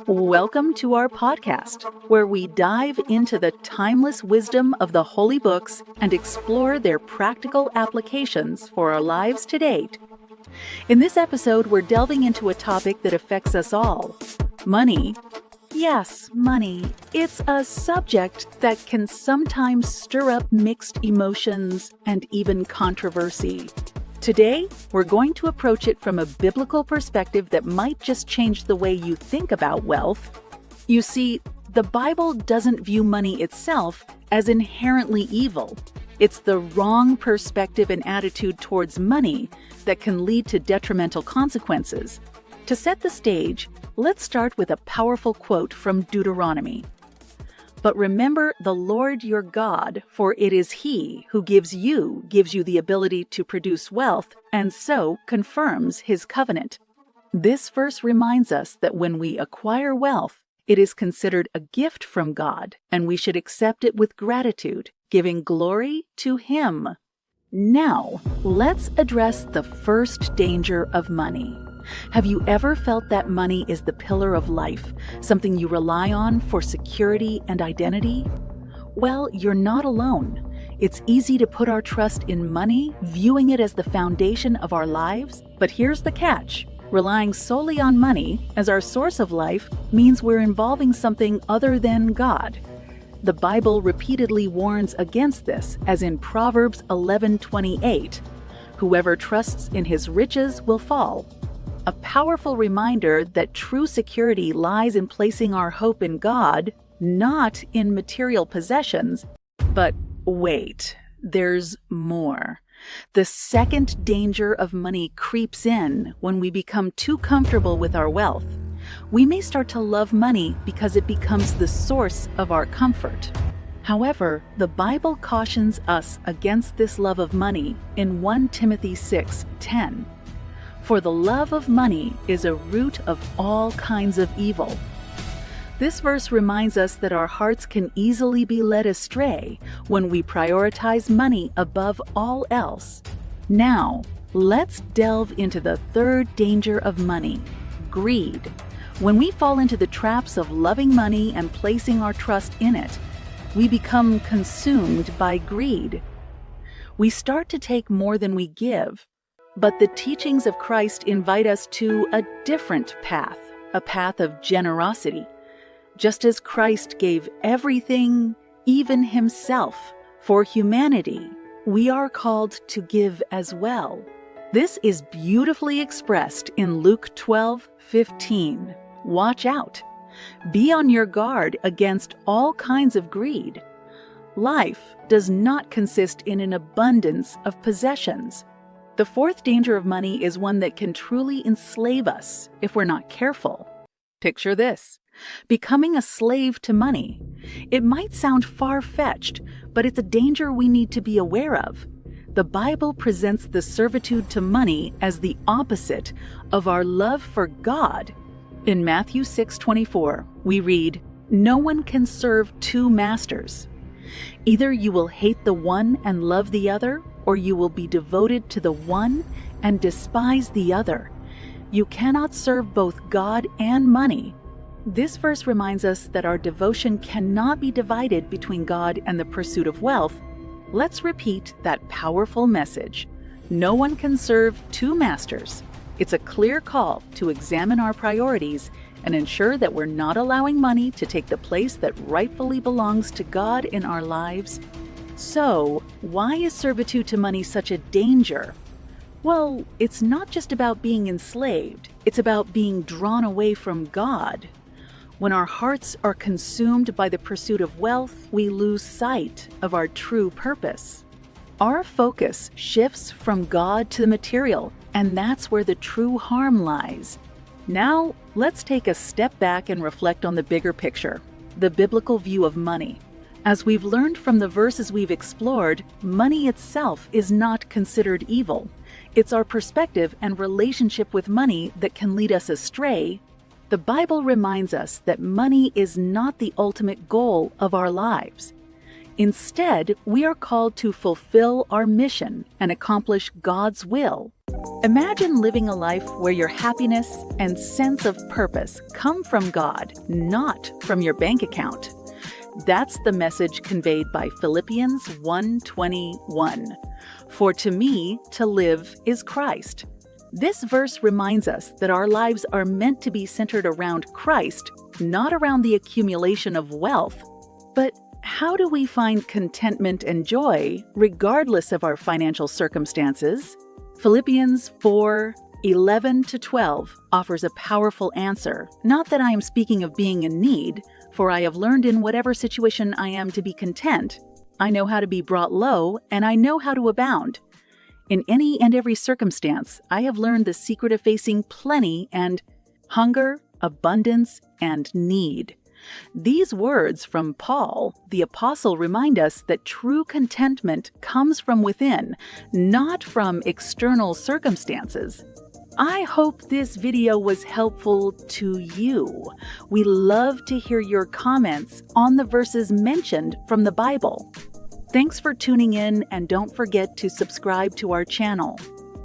Welcome to our podcast, where we dive into the timeless wisdom of the holy books and explore their practical applications for our lives to date. In this episode, we're delving into a topic that affects us all: money. Yes, money. It's a subject that can sometimes stir up mixed emotions and even controversy. Today, we're going to approach it from a biblical perspective that might just change the way you think about wealth. You see, the Bible doesn't view money itself as inherently evil. It's the wrong perspective and attitude towards money that can lead to detrimental consequences. To set the stage, let's start with a powerful quote from Deuteronomy. "But remember the Lord your God, for it is He who gives you the ability to produce wealth, and so confirms His covenant." This verse reminds us that when we acquire wealth, it is considered a gift from God, and we should accept it with gratitude, giving glory to Him. Now, let's address the first danger of money. Have you ever felt that money is the pillar of life, something you rely on for security and identity? Well, you're not alone. It's easy to put our trust in money, viewing it as the foundation of our lives. But here's the catch. Relying solely on money as our source of life means we're involving something other than God. The Bible repeatedly warns against this, as in Proverbs 11:28, "Whoever trusts in his riches will fall." A powerful reminder that true security lies in placing our hope in God, not in material possessions. But wait, there's more. The second danger of money creeps in when we become too comfortable with our wealth. We may start to love money because it becomes the source of our comfort. However, the Bible cautions us against this love of money in 1 Timothy 6:10. "For the love of money is a root of all kinds of evil." This verse reminds us that our hearts can easily be led astray when we prioritize money above all else. Now, let's delve into the third danger of money: greed. When we fall into the traps of loving money and placing our trust in it, we become consumed by greed. We start to take more than we give. But the teachings of Christ invite us to a different path, a path of generosity. Just as Christ gave everything, even Himself, for humanity, we are called to give as well. This is beautifully expressed in Luke 12:15. Watch out. Be on your guard against all kinds of greed. Life does not consist in an abundance of possessions. The fourth danger of money is one that can truly enslave us if we're not careful. Picture this: becoming a slave to money. It might sound far-fetched, but it's a danger we need to be aware of. The Bible presents the servitude to money as the opposite of our love for God. In Matthew 6:24, we read, "No one can serve two masters. Either you will hate the one and love the other, or you will be devoted to the one and despise the other. You cannot serve both God and money." This verse reminds us that our devotion cannot be divided between God and the pursuit of wealth. Let's repeat that powerful message. No one can serve two masters. It's a clear call to examine our priorities and ensure that we're not allowing money to take the place that rightfully belongs to God in our lives. So, why is servitude to money such a danger? Well, it's not just about being enslaved. It's about being drawn away from God. When our hearts are consumed by the pursuit of wealth, we lose sight of our true purpose. Our focus shifts from God to the material, and that's where the true harm lies. Now, let's take a step back and reflect on the bigger picture, the biblical view of money. As we've learned from the verses we've explored, money itself is not considered evil. It's our perspective and relationship with money that can lead us astray. The Bible reminds us that money is not the ultimate goal of our lives. Instead, we are called to fulfill our mission and accomplish God's will. Imagine living a life where your happiness and sense of purpose come from God, not from your bank account. That's the message conveyed by Philippians 1:21. For to me, to live is Christ. This verse reminds us that our lives are meant to be centered around Christ, not around the accumulation of wealth. But how do we find contentment and joy regardless of our financial circumstances? Philippians 4:11-12 offers a powerful answer. Not that I am speaking of being in need, for I have learned in whatever situation I am to be content. I know how to be brought low, and I know how to abound. In any and every circumstance, I have learned the secret of facing plenty and hunger, abundance, and need. These words from Paul, the apostle, remind us that true contentment comes from within, not from external circumstances. I hope this video was helpful to you. We love to hear your comments on the verses mentioned from the Bible. Thanks for tuning in, and don't forget to subscribe to our channel.